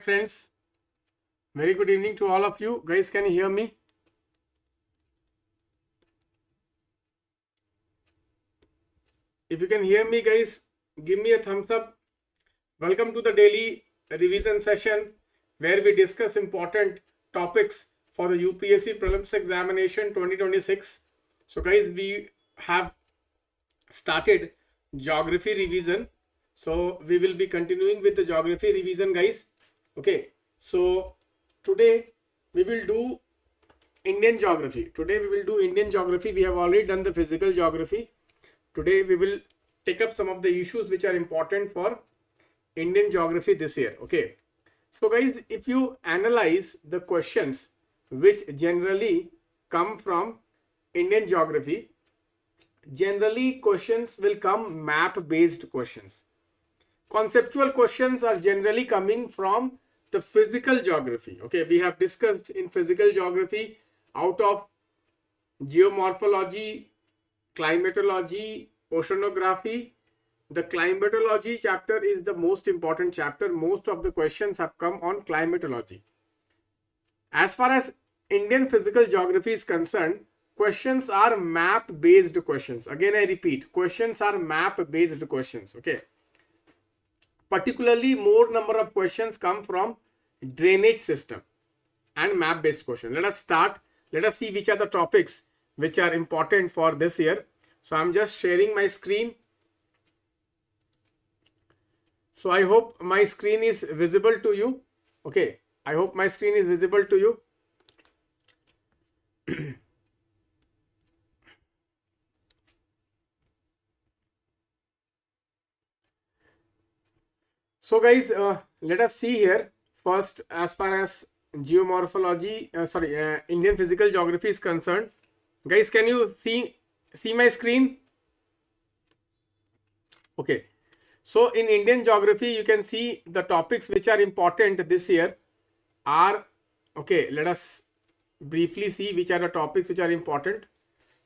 Friends, very good evening to all of you. Guys, can you hear me? If you can hear me, guys, give me a thumbs up. Welcome to the daily revision session where we discuss important topics for the UPSC Prelims Examination 2026. So guys, we have started geography revision. So we will be continuing with the geography revision, guys. Okay, so today we will do Indian geography. Today we will do Indian geography. We have already done the physical geography. Today we will take up some of the issues which are important for Indian geography this year. Okay, so guys, if you analyze the questions which generally come from Indian geography, generally questions will come map based questions. Conceptual questions are generally coming from the physical geography. Okay, we have discussed in physical geography out of geomorphology, climatology, oceanography. The climatology chapter is the most important chapter. Most of the questions have come on climatology. As far as Indian physical geography is concerned, questions are map based questions. Again, I repeat, questions are map based questions. Okay. Particularly, more number of questions come from drainage system and map based question. Let us start. Let us see which are the topics which are important for this year. So I'm just sharing my screen. So I hope my screen is visible to you. Okay, I hope my screen is visible to you. So guys, let us see here first as far as geomorphology, Indian physical geography is concerned. Guys, can you see my screen? Okay. So in Indian geography, you can see the topics which are important this year are, okay, let us briefly see which are the topics which are important.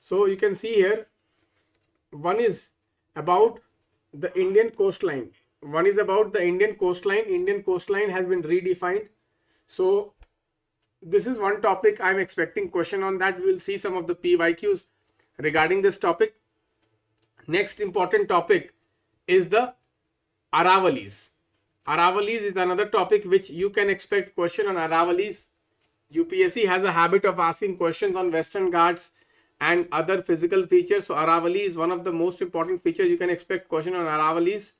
So you can see here, one is about the Indian coastline. One is about the Indian coastline. Indian coastline has been redefined. So this is one topic I'm expecting question on that. We will see some of the PYQs regarding this topic. Next important topic is the Aravalis. Aravalis is another topic which you can expect question on Aravalis. UPSC has a habit of asking questions on Western Ghats and other physical features. So Aravali is one of the most important features. You can expect question on Aravalis.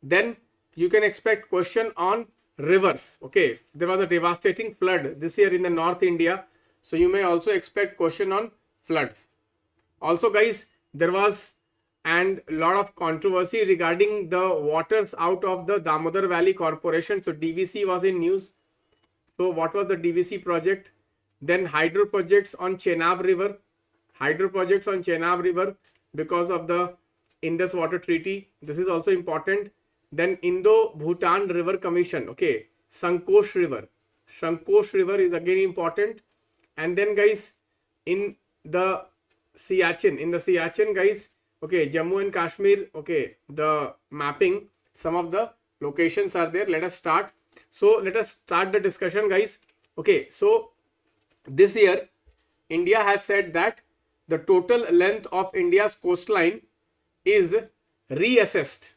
Then you can expect question on rivers. Okay, there was a devastating flood this year in the North India. So you may also expect question on floods. Also guys, there was and a lot of controversy regarding the waters out of the Damodar Valley Corporation. So DVC was in news. So what was the DVC project? Then hydro projects on Chenab River. Hydro projects on Chenab River because of the Indus Water Treaty. This is also important. Then Indo-Bhutan River Commission. Okay, Sankosh River. Sankosh River is again important. And then guys, in the Siachen guys, okay, Jammu and Kashmir, okay, the mapping, some of the locations are there. Let us start. So let us start the discussion, guys. Okay, so this year, India has said that the total length of India's coastline is reassessed.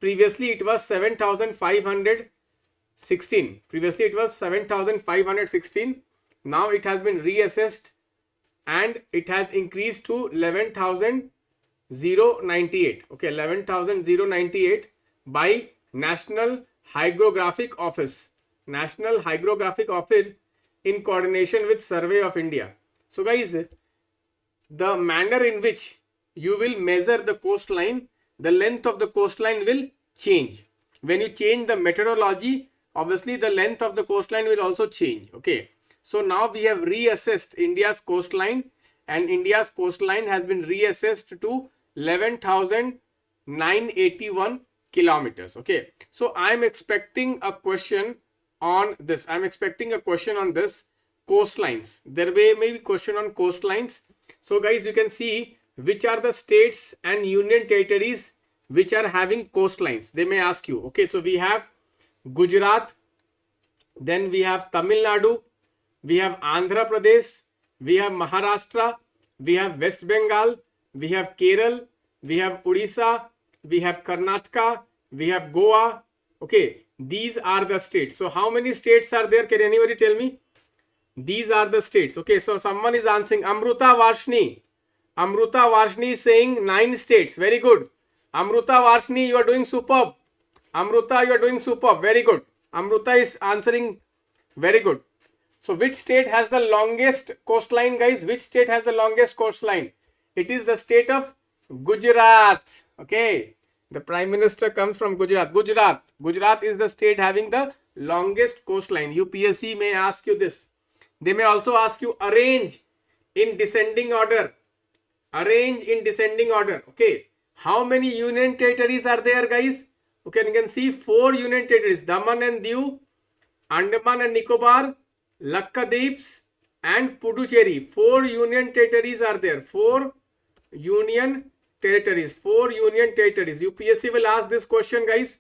Previously, it was 7,516. Previously, it was 7,516. Now it has been reassessed and it has increased to 11,098. Okay, 11,098 by National Hydrographic Office. National Hydrographic Office in coordination with Survey of India. So guys, the manner in which you will measure the coastline, the length of the coastline will change. When you change the methodology, obviously the length of the coastline will also change. Okay. So now we have reassessed India's coastline and India's coastline has been reassessed to 11,981 kilometers. Okay. So I'm expecting a question on this. I'm expecting a question on this coastlines. There may be question on coastlines. So guys, you can see which are the states and union territories which are having coastlines. They may ask you. Okay, so we have Gujarat, then we have Tamil Nadu, we have Andhra Pradesh, we have Maharashtra, we have West Bengal, we have Kerala, we have Odisha, we have Karnataka, we have Goa. Okay, these are the states. So how many states are there? Can anybody tell me? These are the states. Okay, so someone is answering. Amruta Varshni. Amruta Varshni is saying 9 states. Very good. Amruta Varshni, you are doing superb. Amruta, you are doing superb. Very good. Amruta is answering very good. So which state has the longest coastline, guys? Which state has the longest coastline? It is the state of Gujarat. Okay. The Prime Minister comes from Gujarat. Gujarat is the state having the longest coastline. UPSC may ask you this. They may also ask you arrange in descending order. Arrange in descending order. Okay. How many union territories are there, guys? Okay, you can see 4 union territories. Daman and Diu, Andaman and Nicobar, Lakshadweeps and Puducherry. 4 union territories are there. 4 union territories. 4 union territories. UPSC will ask this question, guys.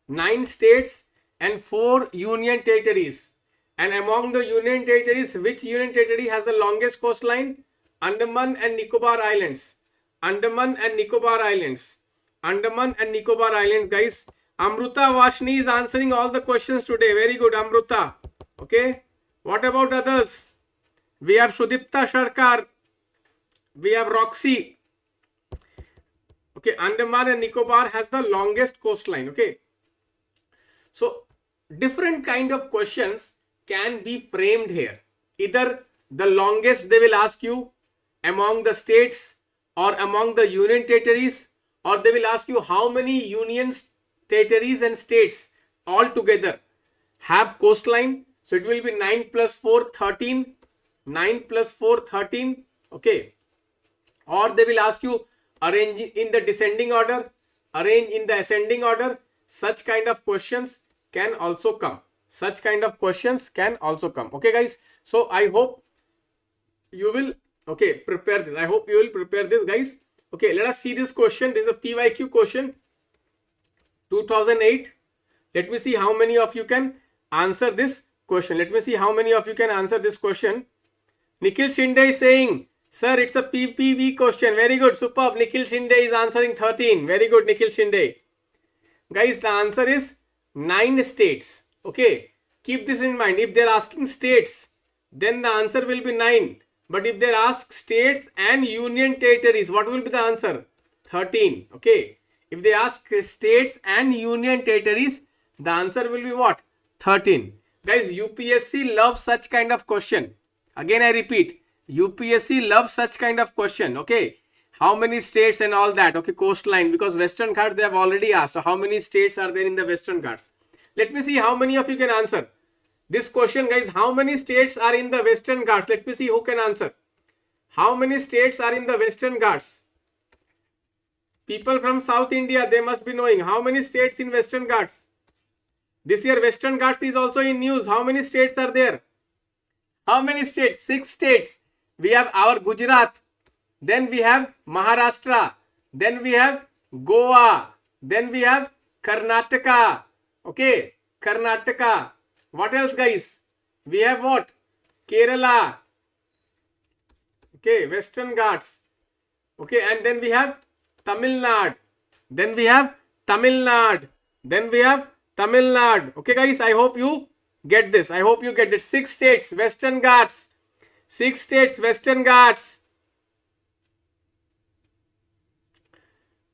9 states and 4 union territories. And among the union territories, which union territory has the longest coastline? Andaman and Nicobar Islands. Andaman and Nicobar Islands. Andaman and Nicobar Islands, guys. Amruta Vashni is answering all the questions today. Very good, Amruta. Okay. What about others? We have Sudipta Sharkar. We have Roxy. Okay. Andaman and Nicobar has the longest coastline. Okay. So, different kind of questions can be framed here. Either the longest they will ask you among the states or among the union territories, or they will ask you how many unions, territories and states all together have coastline. So it will be 9 plus 4, 13. 9 plus 4, 13. Okay. Or they will ask you arrange in the descending order, arrange in the ascending order. Such kind of questions can also come. Such kind of questions can also come. Okay, guys. So I hope you will, okay, prepare this. I hope you will prepare this, guys. Okay, let us see this question. This is a PYQ question. 2008. Let me see how many of you can answer this question. Let me see how many of you can answer this question. Nikhil Shinde is saying, sir, it's a PPV question. Very good. Superb. Nikhil Shinde is answering 13. Very good, Nikhil Shinde. Guys, the answer is 9 states. Okay. Keep this in mind. If they're asking states, then the answer will be 9. But if they ask states and union territories, what will be the answer? 13. Okay. If they ask states and union territories, the answer will be what? 13. Guys, UPSC loves such kind of question. Again, I repeat, UPSC loves such kind of question. Okay. How many states and all that? Okay, coastline. Because Western Ghats, they have already asked. So how many states are there in the Western Ghats? Let me see how many of you can answer. This question, guys, how many states are in the Western Ghats? Let me see who can answer. How many states are in the Western Ghats? People from South India, they must be knowing. How many states in Western Ghats? This year, Western Ghats is also in news. How many states are there? How many states? 6 states. We have our Gujarat. Then we have Maharashtra. Then we have Goa. Then we have Karnataka. Okay, Karnataka. What else, guys? We have what? Kerala. Okay, Western Ghats. Okay, and then we have Tamil Nadu. Then we have Tamil Nadu. Then we have Tamil Nadu. Okay, guys, I hope you get this. I hope you get it. 6 states, Western Ghats. 6 states, Western Ghats.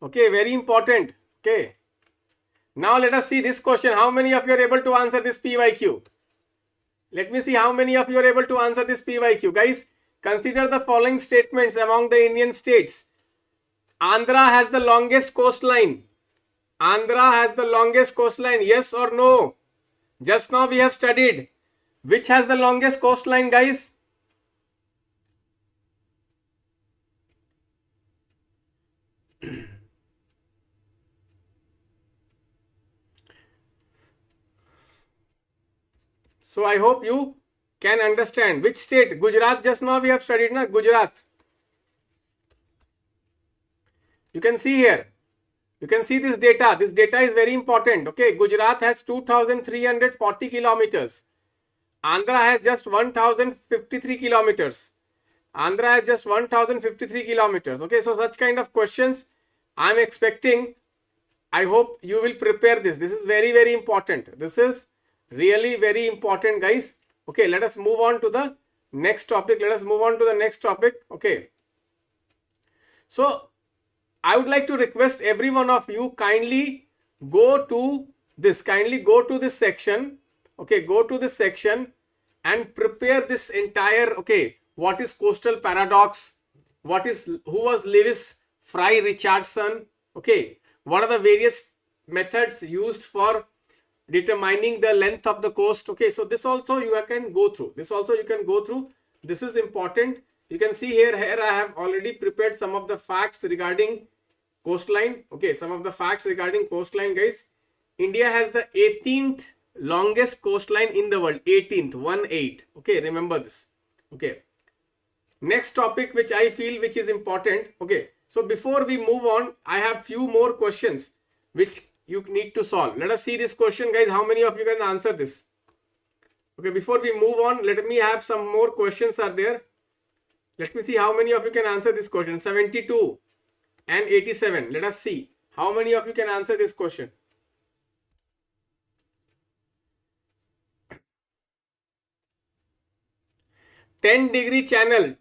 Okay, very important. Okay. Now let us see this question. How many of you are able to answer this PYQ? Let me see how many of you are able to answer this PYQ. Guys, consider the following statements among the Indian states. Andhra has the longest coastline. Andhra has the longest coastline. Yes or no? Just now we have studied. Which has the longest coastline, guys? So I hope you can understand. Which state? Gujarat, just now we have studied, na? Gujarat. You can see here. You can see this data. This data is very important. Okay, Gujarat has 2,340 kilometers. Andhra has just 1,053 kilometers. Andhra has just 1,053 kilometers. Okay, so such kind of questions I'm expecting. I hope you will prepare this. This is very, very important. This is really very important, guys. Okay, let us move on to the next topic. Okay. So, I would like to request every one of you kindly go to this section. Okay, go to this section and prepare this entire, okay, what is coastal paradox? Who was Lewis Fry Richardson? Okay, what are the various methods used for determining the length of the coast? Okay, so this also you can go through. This is important. You can see here I have already prepared some of the facts regarding coastline. Okay, some of the facts regarding coastline, guys. India has the 18th longest coastline in the world. 18th, 1-8. Okay, remember this. Okay. Next topic which I feel which is important. Okay, so before we move on, I have few more questions which you need to solve. Let us see this question, guys. How many of you can answer this? Okay, before we move on, let me have some more questions are there. Let me see how many of you can answer this question. 72 and 87. Let us see how many of you can answer this question. Ten-degree channel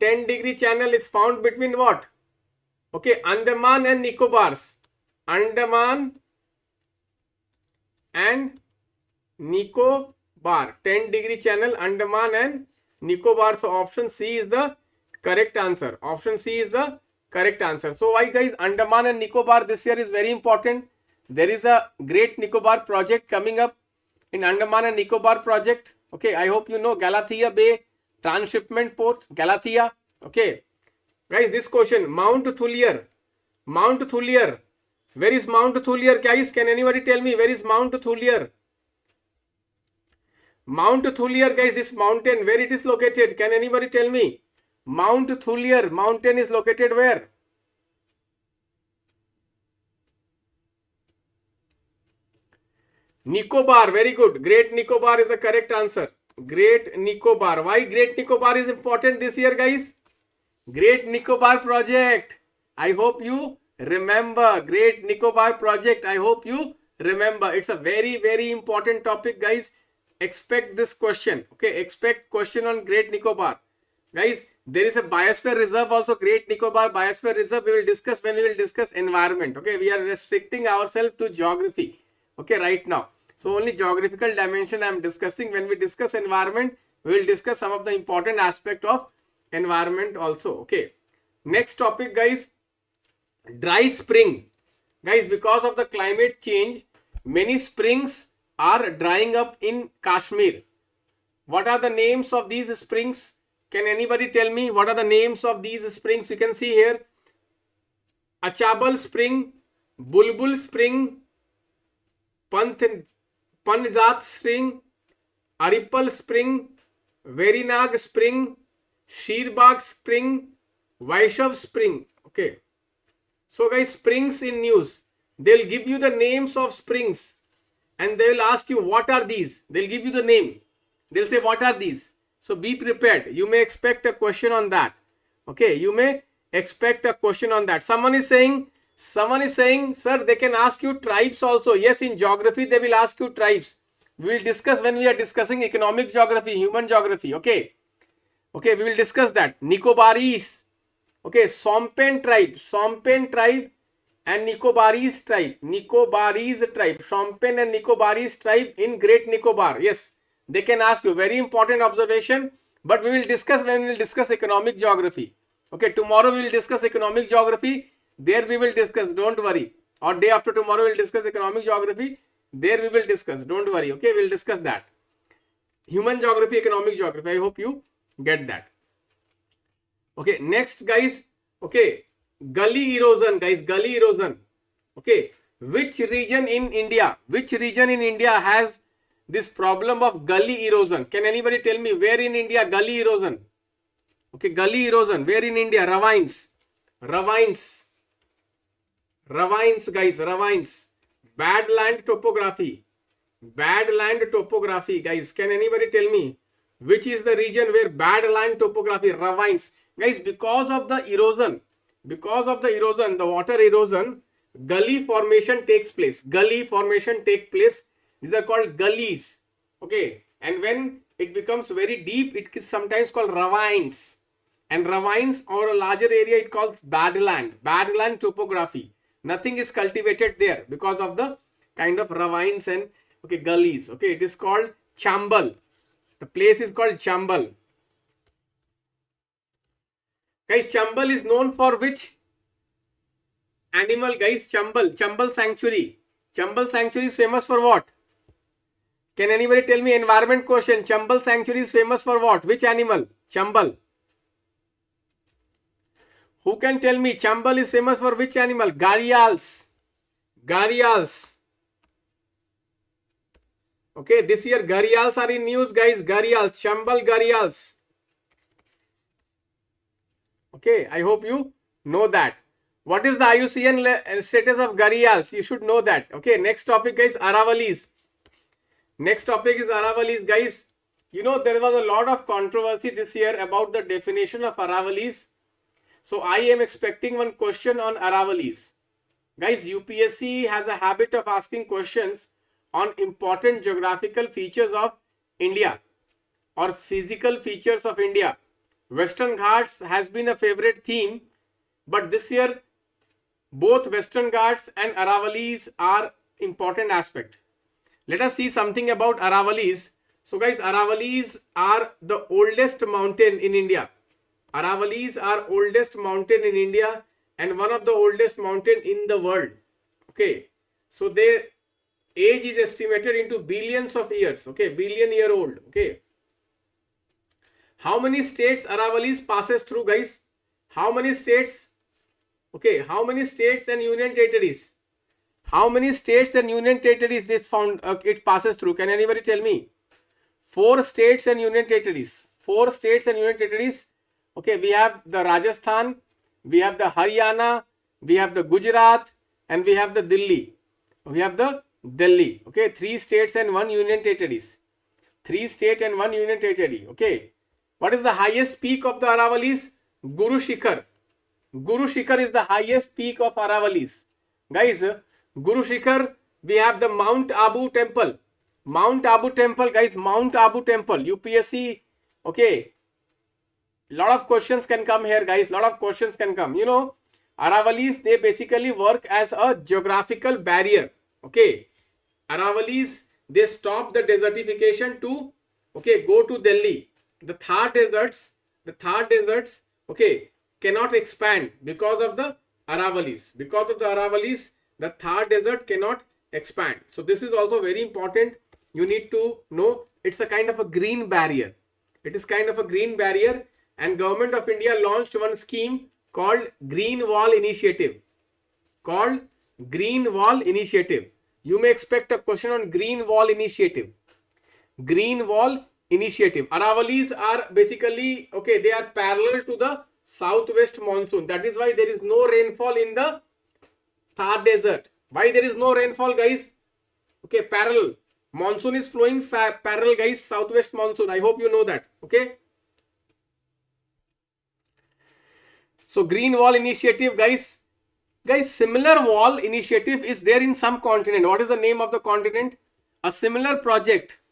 is found between what? Okay, Andaman and Nicobars. Andaman and Nicobar. 10-degree channel, Andaman and Nicobar. So option C is the correct answer. So why, guys? Andaman and Nicobar this year is very important. There is a Great Nicobar project coming up in Andaman and Nicobar project. Okay, I hope you know Galathea Bay Transshipment Port, Galathea. Okay, guys, this question, Mount Thulier. Where is Mount Thulier, guys? Can anybody tell me where is Mount Thulier? Mount Thulier, guys, this mountain, where it is located? Can anybody tell me? Mount Thulier mountain is located where? Nicobar, very good. Great Nicobar is the correct answer. Great Nicobar. Why Great Nicobar is important this year, guys? Great Nicobar project. I hope you remember. Great Nicobar project. I hope you remember. It's a very, very important topic, guys. Expect this question. Okay, expect question on Great Nicobar. Guys, there is a biosphere reserve also. Great Nicobar biosphere reserve we will discuss when we will discuss environment. Okay, we are restricting ourselves to geography. Okay, right now. So only geographical dimension I am discussing. When we discuss environment, we will discuss some of the important aspect of environment also. Okay. Next topic, guys. Dry spring. Guys, because of the climate change, many springs are drying up in Kashmir. What are the names of these springs? Can anybody tell me what are the names of these springs? You can see here. Achabal spring, Bulbul spring, Panjat spring, Aripal spring, Verinag spring, Sheerbag spring, Vaishav spring. Okay. So guys, springs in news. They'll give you the names of springs and they will ask you what are these. They'll give you the name. They'll say what are these. So be prepared. You may expect a question on that. Okay. You may expect a question on that. Someone is saying, sir, they can ask you tribes also. Yes, in geography, they will ask you tribes. We will discuss when we are discussing economic geography, human geography. Okay. Okay, we will discuss that. Nicobaris. Okay, Sompen tribe and Nicobaris tribe. Sompen and Nicobaris tribe in Great Nicobar. Yes, they can ask you. Very important observation. But we will discuss when we will discuss economic geography. Okay, tomorrow we will discuss economic geography. There we will discuss, don't worry. Or day after tomorrow we will discuss economic geography. There we will discuss, don't worry. Okay, we will discuss that. Human geography, economic geography. I hope you get that. Okay, next, guys. Okay, gully erosion, guys. Gully erosion. Okay, which region in India has this problem of gully erosion? Can anybody tell me where in India gully erosion? Okay, gully erosion. Where in India? Ravines. Ravines, guys, ravines. Bad land topography. Bad land topography, guys. Can anybody tell me which is the region where bad land topography? Ravines, guys. Because of the erosion, the water erosion, gully formation takes place. Gully formation take place. These are called gullies. Okay, and when it becomes very deep, it is sometimes called ravines. And ravines or a larger area, it calls badland topography. Nothing is cultivated there because of the kind of ravines and okay gullies. Okay, it is called chambal. The place is called chambal. Guys, chambal is known for which animal? Guys, chambal sanctuary. Chambal sanctuary is famous for what? Can anybody tell me? Environment question. Chambal sanctuary is famous for what? Which animal? Chambal. Who can tell me Chambal is famous for which animal? Gharials. Gharials. Okay, this year gharials are in news, guys. Gharials. Chambal gharials. Okay, I hope you know that. What is the IUCN status of gharials? You should know that. Okay, next topic, guys. Aravalis. Next topic is Aravalis, guys. You know, there was a lot of controversy this year about the definition of Aravalis. So I am expecting one question on Aravalis. Guys, UPSC has a habit of asking questions on important geographical features of India or physical features of India. Western Ghats has been a favorite theme, but this year both Western Ghats and Aravalis are important aspect. Let us see something about Aravalis. So guys, Aravalis are the oldest mountain in India. Aravalis are oldest mountain in India and one of the oldest mountain in the world. Okay, so their age is estimated into billions of years. Okay, billion-year-old. Okay, how many states Aravalis passes through, guys? How many states? Okay, how many states and union territories? How many states and union territories this found it passes through? Can anybody tell me? 4 states and union territories. 4 states and union territories. Okay, we have the Rajasthan, we have the Haryana, we have the Gujarat, and we have the Delhi. We have the Delhi. Okay, 3 states and 1 union territories. 3 state and 1 union territory. Okay, what is the highest peak of the Aravalis? Guru Shikhar. Guru Shikhar is the highest peak of Aravalis. Guys, Guru Shikhar, we have the Mount Abu temple. Mount Abu temple, guys, Mount Abu temple. UPSC, okay. Lot of questions can come here, guys. Lot of questions can come. You know, Aravalis, they basically work as a geographical barrier. Okay. Aravalis, they stop the desertification to, okay, go to Delhi. The Thar deserts, okay, cannot expand because of the Aravalis. Because of the Aravalis, the Thar desert cannot expand. So this is also very important. You need to know it's a kind of a green barrier. It is kind of a green barrier. And Government of India launched one scheme called Green Wall Initiative. You may expect a question on Green Wall Initiative. Green Wall Initiative. Aravalis are basically, okay, they are parallel to the southwest monsoon. That is why there is no rainfall in the Thar desert. Why there is no rainfall, guys? Okay, parallel. Monsoon is flowing parallel, guys, southwest monsoon. I hope you know that. Okay. So Green Wall Initiative, guys, similar wall initiative is there in some continent. What is the name of the continent? A similar project,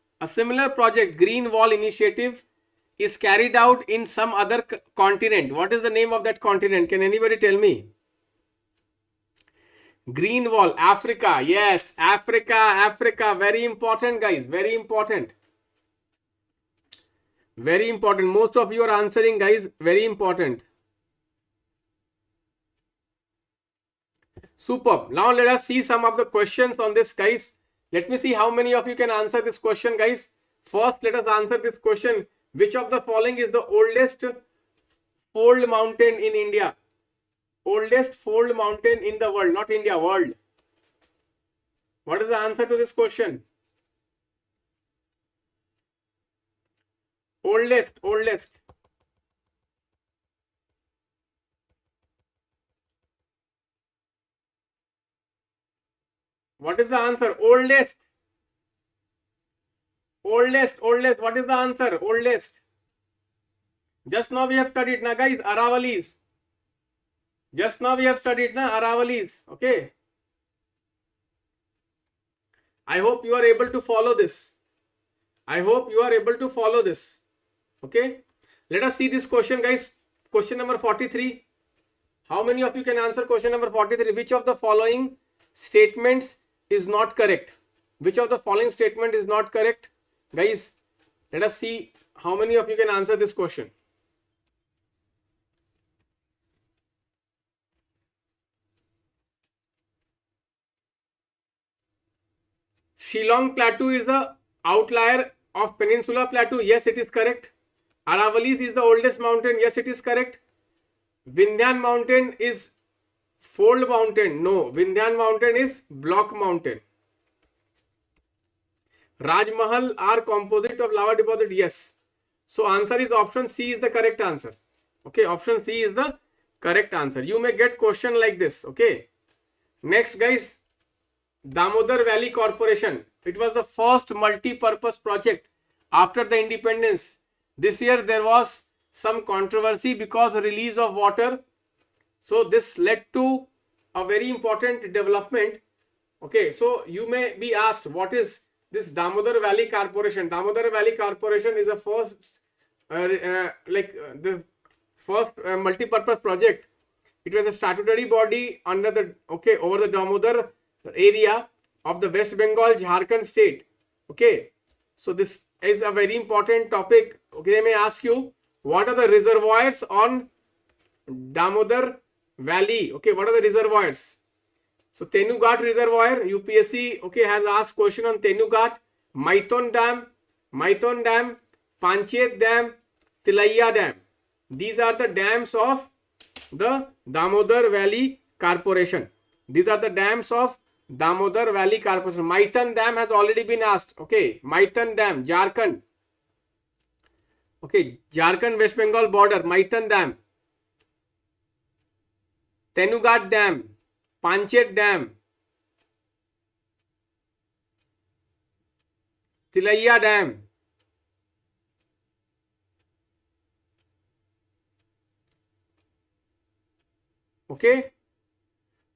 Green Wall Initiative is carried out in some other continent. What is the name of that continent? Can anybody tell me? Green Wall, Africa. Yes, Africa. Very important, guys. Very important. Most of you are answering, guys. Very important. Superb. Now let us see some of the questions on this, guys. Let me see how many of you can answer this question, guys. First, let us answer this question. Which of the following is the oldest fold mountain in India? Oldest fold mountain in the world, not India, world. What is the answer to this question? Oldest. What is the answer? Oldest. Oldest. What is the answer? Oldest. Just now we have studied, na guys, Aravalis. Just now we have studied, na Aravalis. Okay. I hope you are able to follow this. I hope you are able to follow this. Okay. Let us see this question, guys. Question number 43. How many of you can answer question number 43? Which of the following statements is not correct? Which of the following statement is not correct? Guys, let us see how many of you can answer this question. Shillong Plateau is the outlier of Peninsula Plateau. Yes, it is correct. Aravalis is the oldest mountain. Yes, it is correct. Vindhyan mountain is fold mountain. No, Vindhyan mountain is block mountain. Raj Mahal are composite of lava deposit. Yes. So answer is option C is the correct answer. Okay, option C is the correct answer. You may get question like this. Okay. Next, guys, Damodar Valley Corporation. It was the first multi-purpose project after the independence. This year there was some controversy because release of water. So this led to a very important development. Okay, so you may be asked, what is this Damodar Valley Corporation? Damodar Valley Corporation is the first the first multi-purpose project. It was a statutory body under the over the Damodar area of the West Bengal, Jharkhand state. Okay, so this is a very important topic. Okay, they may ask you, what are the reservoirs on Damodar Valley? Okay, what are the reservoirs? So Tenughat Reservoir, UPSC has asked question on Tenughat, Maiton Dam, Panchayat Dam, Tilaiya Dam. These are the dams of the Damodar Valley Corporation. These are the dams of Damodar Valley Corporation. Maitan Dam has already been asked. Okay, Maitan Dam, Jharkhand. Okay, Jharkhand West Bengal border, Maitan Dam. Tenughat Dam, Panchayat Dam, Tilaiya Dam. Okay,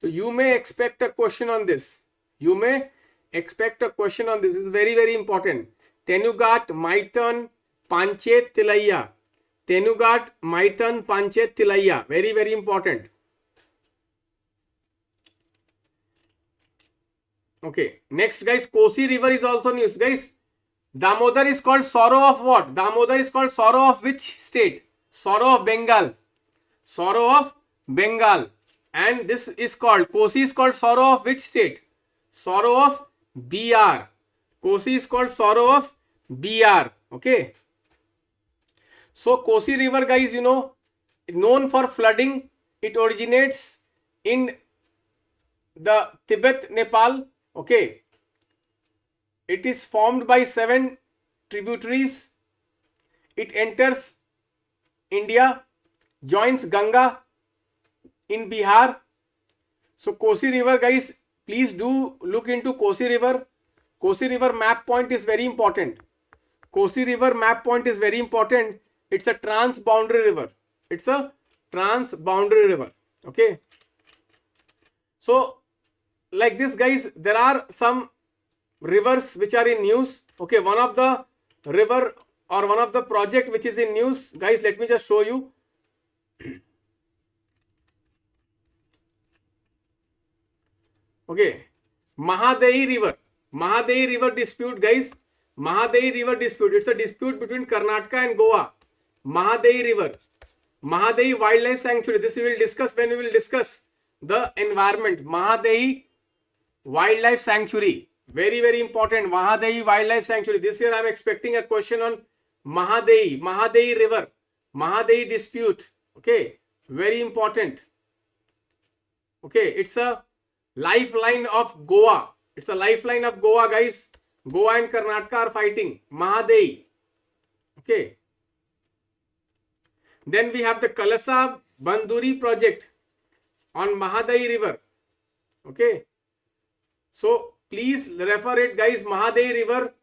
so you may expect a question on this. You may expect a question on this. This is very, very important. Tenughat, Maitan, Panchayat, Tilaiya. Tenughat, Maitan, Panchayat, Tilaiya. Very, very important. Okay, next, guys, Kosi River is also news. Guys, Damodar is called sorrow of what? Damodar is called sorrow of which state? Sorrow of Bengal. Sorrow of Bengal. And this is called, Kosi is called sorrow of which state? Sorrow of BR. Kosi is called sorrow of BR. Okay. So Kosi River, guys, known for flooding. It originates in the Tibet, Nepal. Okay. It is formed by 7 tributaries. It enters India, joins Ganga in Bihar. So Kosi River, guys, please do look into Kosi River. Kosi River map point is very important. Kosi River map point is very important. It's a trans-boundary river. It's a trans-boundary river. Okay. So like this, guys, there are some rivers which are in news. Okay, one of the river or one of the project which is in news, guys, let me just show you. Okay, Mahadehi River dispute, guys. Mahadehi River dispute. It's a dispute between Karnataka and Goa. Mahadehi River. Mahadehi Wildlife Sanctuary. This we will discuss when we will discuss the environment. Mahadehi Wildlife Sanctuary. Very, very important. Mahadehi Wildlife Sanctuary. This year I am expecting a question on Mahadehi River. Mahadehi dispute. Okay, very important. Okay, it's a lifeline of Goa. It's a lifeline of Goa, guys. Goa and Karnataka are fighting. Mahadehi. Okay. Then we have the Kalasa Banduri project on Mahadehi River. Okay. So Please refer it, guys. Mahadevi River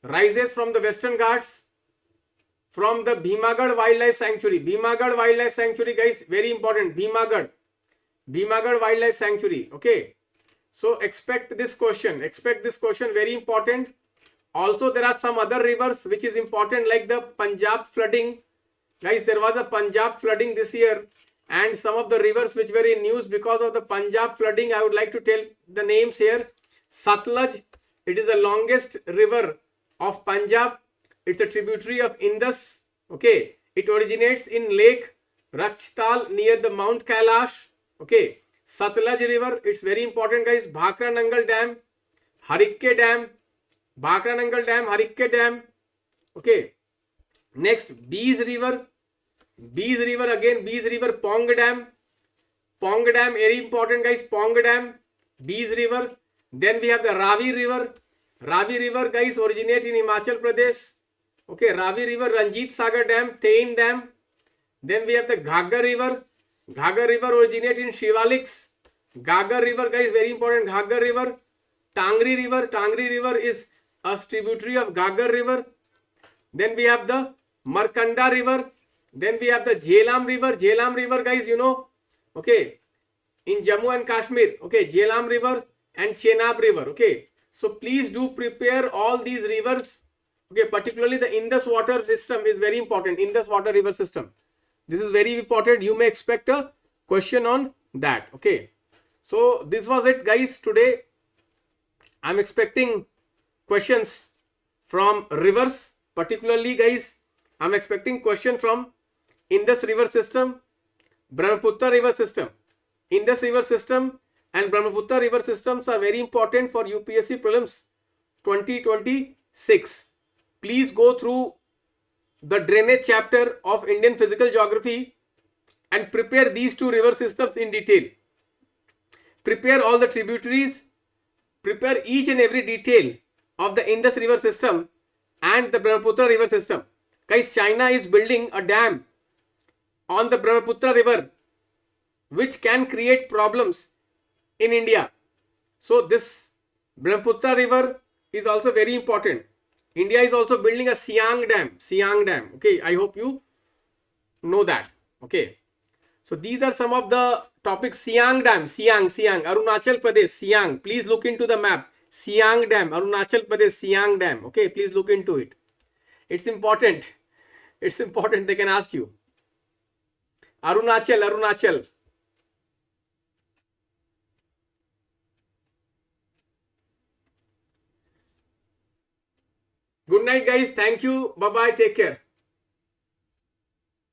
rises from the Western Ghats, from the Bhimagad Wildlife Sanctuary. Bhimagad Wildlife Sanctuary, guys, very important. Bhimagad Wildlife Sanctuary. Okay. So expect this question. Expect this question, very important. Also, there are some other rivers which is important, like the Punjab flooding. Guys, there was a Punjab flooding this year, and some of the rivers which were in news because of the Punjab flooding, I would like to tell the names here. Satluj, it is the longest river of Punjab. It's a tributary of Indus. Okay, it originates in Lake Rakshtal near the Mount Kailash. Okay, Satluj river, it's very important, guys. Bhakra Nangal Dam, Harikke Dam, Bhakra Nangal Dam, Harikke Dam. Okay, next Bees River again, Bees River, Pong Dam, very important, guys. Pong Dam, Bees River. Then we have the Ravi River, guys, originate in Himachal Pradesh. Okay, Ravi River, Ranjit Sagar Dam, Tain Dam. Then we have the Ghaggar River originate in Shivaliks. Ghaggar River, guys, very important. Ghaggar River. Tangri River is a tributary of Ghaggar River. Then we have the Markanda River. Then we have the Jhelum River, guys, you know. Okay, in Jammu and Kashmir. Okay, Jhelum River and Chenab River. Okay, so please do prepare all these rivers. Okay, particularly the Indus water system is very important. Indus water river system. This is very important. You may expect a question on that. Okay, so this was it, guys. Today I'm expecting questions from rivers, particularly, guys. I'm expecting question from Indus river system, Brahmaputra river system. Indus river system and Brahmaputra river systems are very important for UPSC Prelims 2026. Please go through the drainage chapter of Indian Physical Geography and prepare these two river systems in detail. Prepare all the tributaries, prepare each and every detail of the Indus river system and the Brahmaputra river system. Guys, China is building a dam on the Brahmaputra river which can create problems in India. So this Brahmaputra river is also very important. India is also building a Siang Dam. Okay, I hope you know that. Okay, so these are some of the topics. Siang Dam, Arunachal Pradesh, Siang. Please look into the map. Siang Dam, Arunachal Pradesh, Siang Dam. Okay, please look into it. It's important. It's important. They can ask you. Arunachal. Good night, guys. Thank you. Bye-bye. Take care.